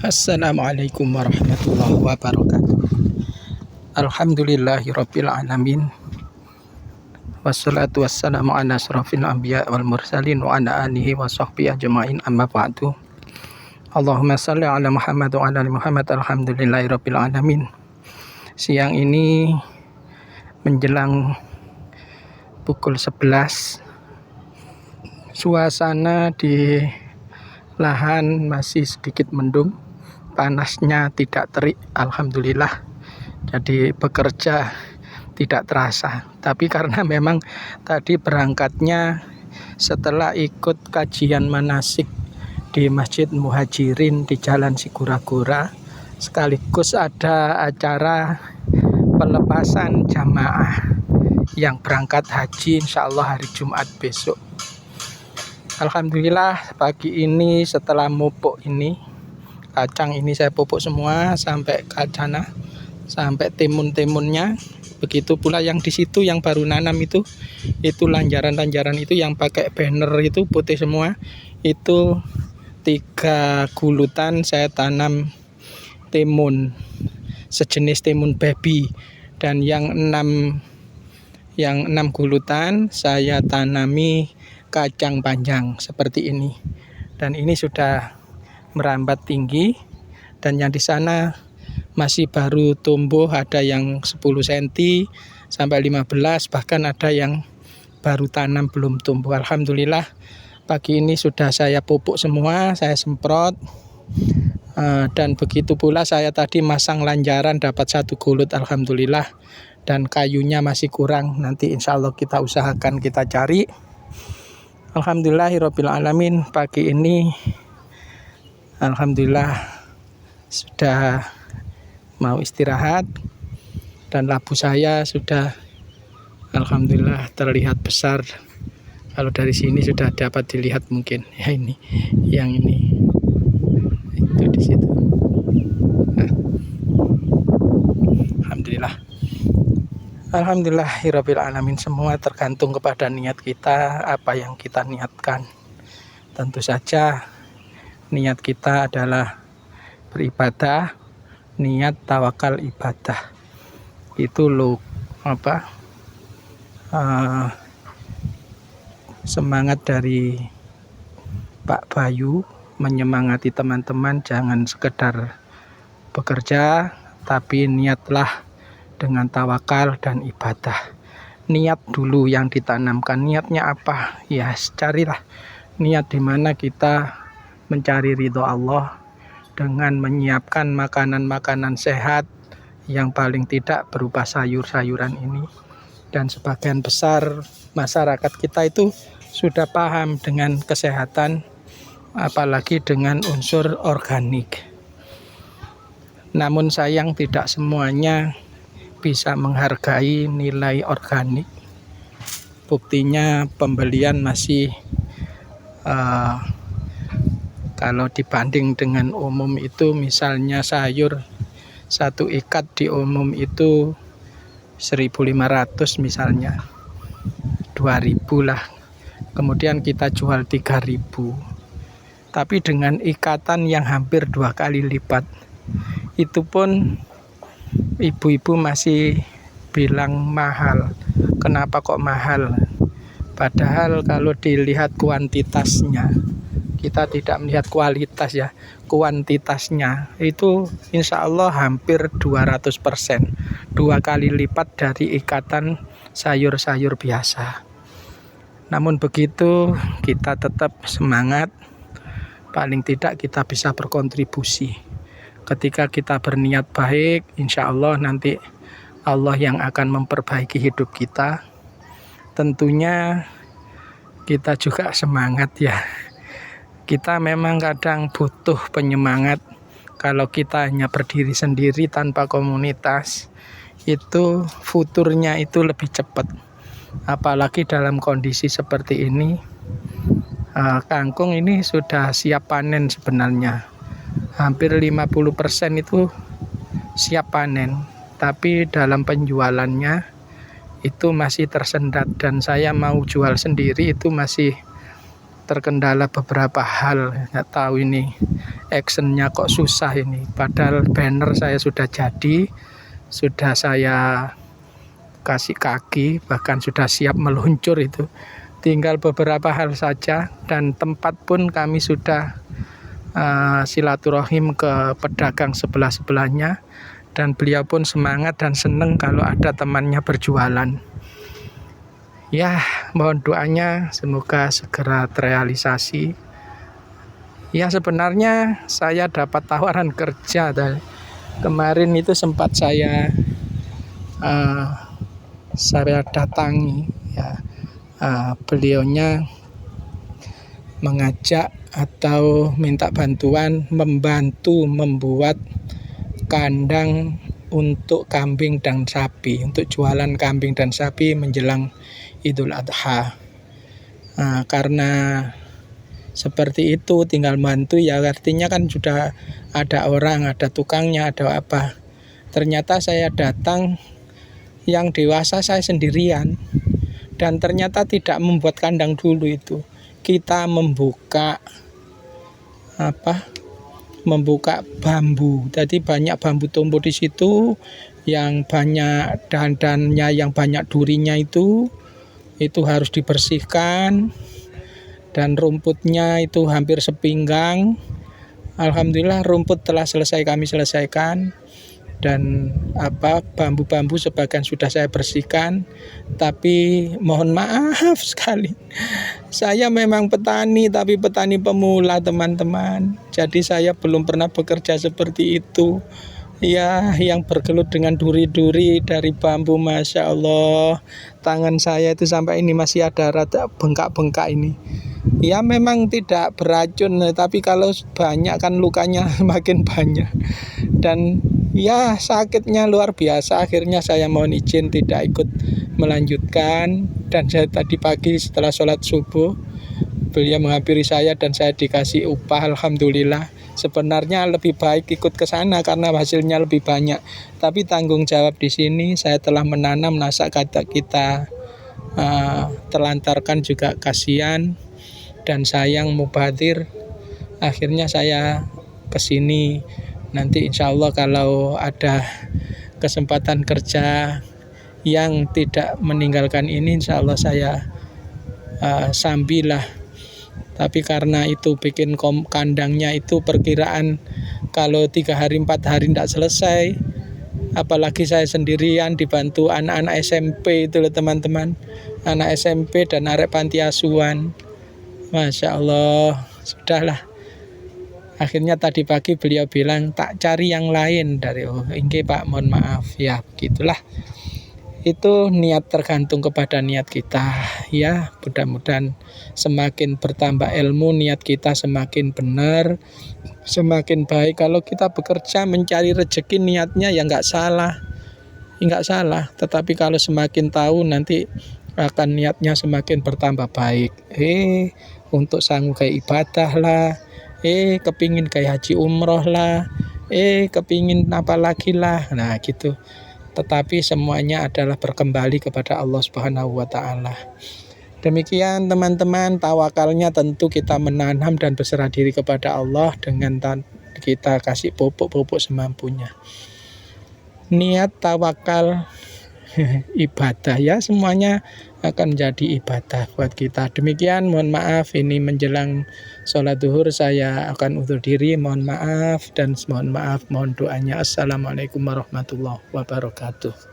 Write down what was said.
Assalamualaikum warahmatullahi wabarakatuh. Alhamdulillahirabbil alamin. Wassalatu wassalamu ala asrofil anbiya wal mursalin wa ala alihi wa sahbihi ajma'in, amma ba'du. Allahumma shalli ala Muhammad wa ala ali Muhammad. Alhamdulillahirabbil alamin. Siang ini menjelang pukul 11, suasana di lahan masih sedikit mendung, panasnya tidak terik, alhamdulillah. Jadi bekerja tidak terasa. Tapi karena memang tadi berangkatnya setelah ikut kajian manasik di Masjid Muhajirin di Jalan Sigura-gura, sekaligus ada acara pelepasan jamaah yang berangkat haji insyaallah hari Jumat besok. Alhamdulillah pagi ini setelah mupuk ini, kacang ini saya pupuk semua sampai kacana, sampai timun-timunnya. Begitu pula yang di situ yang baru nanam itu lanjaran-lanjaran itu yang pakai banner itu putih semua. Itu 3 gulutan saya tanam timun, sejenis timun baby, dan yang 6 gulutan saya tanami kacang panjang seperti ini. Dan ini sudah merambat tinggi, dan yang di sana masih baru tumbuh, ada yang 10 cm sampai 15, bahkan ada yang baru tanam belum tumbuh. Alhamdulillah pagi ini sudah saya pupuk semua, saya semprot. Dan begitu pula saya tadi masang lanjaran dapat 1 gulut, alhamdulillah. Dan kayunya masih kurang, nanti insya Allah kita usahakan kita cari. Alhamdulillahirabbil alamin, pagi ini alhamdulillah sudah mau istirahat, dan labu saya sudah alhamdulillah terlihat besar. Kalau dari sini sudah dapat dilihat mungkin ya, ini yang ini itu di situ. Nah, alhamdulillahirabbil alamin, semua tergantung kepada niat kita, apa yang kita niatkan. Tentu saja niat kita adalah beribadah, niat tawakal ibadah. Itu semangat dari Pak Bayu menyemangati teman-teman, jangan sekedar bekerja, tapi niatlah dengan tawakal dan ibadah. Niat dulu yang ditanamkan. Niatnya apa? Ya carilah niat di mana kita mencari ridho Allah dengan menyiapkan makanan-makanan sehat, yang paling tidak berupa sayur-sayuran ini. Dan sebagian besar masyarakat kita itu sudah paham dengan kesehatan, apalagi dengan unsur organik. Namun sayang tidak semuanya bisa menghargai nilai organik. Buktinya pembelian masih kalau dibanding dengan umum itu, misalnya sayur 1 ikat di umum itu 1.500 misalnya, 2.000 lah. Kemudian kita jual 3.000. Tapi dengan ikatan yang hampir 2 kali lipat, itu pun ibu-ibu masih bilang mahal. Kenapa kok mahal? Padahal kalau dilihat kuantitasnya, kita tidak melihat kualitas ya, kuantitasnya itu insya Allah hampir 200%, 2 kali lipat dari ikatan sayur-sayur biasa. Namun begitu kita tetap semangat, paling tidak kita bisa berkontribusi. Ketika kita berniat baik, insya Allah nanti Allah yang akan memperbaiki hidup kita. Tentunya kita juga semangat ya. Kita memang kadang butuh penyemangat. Kalau kita hanya berdiri sendiri tanpa komunitas, itu futurnya itu lebih cepat. Apalagi dalam kondisi seperti ini, kangkung ini sudah siap panen sebenarnya. Hampir 50% itu siap panen. Tapi dalam penjualannya itu masih tersendat, dan saya mau jual sendiri itu masih terkendala beberapa hal. Nggak tahu ini actionnya kok susah ini. Padahal banner saya sudah jadi, sudah saya kasih kaki, bahkan sudah siap meluncur itu. Tinggal beberapa hal saja, dan tempat pun kami sudah silaturahim ke pedagang sebelah-sebelahnya, dan beliau pun semangat dan senang kalau ada temannya berjualan. Ya, mohon doanya semoga segera terrealisasi. Ya, sebenarnya saya dapat tawaran kerja kemarin itu sempat saya datangi ya. Beliaunya mengajak atau minta bantuan membantu membuat kandang untuk kambing dan sapi, untuk jualan kambing dan sapi menjelang Idul Adha. Karena seperti itu tinggal bantu ya, artinya kan sudah ada orang, ada tukangnya, ada apa. Ternyata saya datang, yang dewasa saya sendirian, dan ternyata tidak membuat kandang dulu itu. Kita membuka bambu. Jadi banyak bambu tumbuh di situ, yang banyak dahan-dahannya, yang banyak durinya itu harus dibersihkan, dan rumputnya itu hampir sepinggang. Alhamdulillah rumput telah kami selesaikan, dan bambu-bambu sebagian sudah saya bersihkan. Tapi mohon maaf sekali, saya memang petani, tapi petani pemula teman-teman. Jadi saya belum pernah bekerja seperti itu ya, yang bergelut dengan duri-duri dari bambu. Masya Allah, tangan saya itu sampai ini masih ada rada bengkak-bengkak ini. Ya memang tidak beracun, tapi kalau banyak kan lukanya makin banyak, dan ya sakitnya luar biasa. Akhirnya saya mohon izin tidak ikut melanjutkan, dan saya tadi pagi setelah sholat subuh beliau menghampiri saya dan saya dikasih upah. Alhamdulillah. Sebenarnya lebih baik ikut ke sana karena hasilnya lebih banyak, tapi tanggung jawab di sini saya telah menanam, nasa kata kita terlantarkan juga kasihan dan sayang mubazir. Akhirnya saya ke sini. Nanti insya Allah kalau ada kesempatan kerja yang tidak meninggalkan ini, insya Allah saya sambilah. Tapi karena itu bikin kandangnya itu perkiraan kalau 3 hari 4 hari tidak selesai, apalagi saya sendirian dibantu anak-anak SMP itu loh teman-teman, anak SMP dan arek panti asuhan. Masya Allah, sudahlah. Akhirnya tadi pagi beliau bilang tak cari yang lain dari ini Pak, mohon maaf ya, begitulah. Itu niat, tergantung kepada niat kita ya. Mudah-mudahan semakin bertambah ilmu, niat kita semakin benar, semakin baik. Kalau kita bekerja mencari rezeki, niatnya ya nggak salah, tetapi kalau semakin tahu nanti akan niatnya semakin bertambah baik. Untuk sanggup kayak ibadah lah, kepingin kayak haji umroh lah, kepingin apa lagi lah, nah gitu. Tetapi semuanya adalah berkembali kepada Allah Subhanahu wa Ta'ala. Demikian teman-teman, tawakalnya tentu kita menanam dan berserah diri kepada Allah dengan kita kasih pupuk-pupuk semampunya. Niat, tawakal, ibadah ya, semuanya akan menjadi ibadah buat kita. Demikian, mohon maaf ini menjelang sholat duhur saya akan undur diri, mohon maaf, dan mohon doanya. Assalamualaikum warahmatullahi wabarakatuh.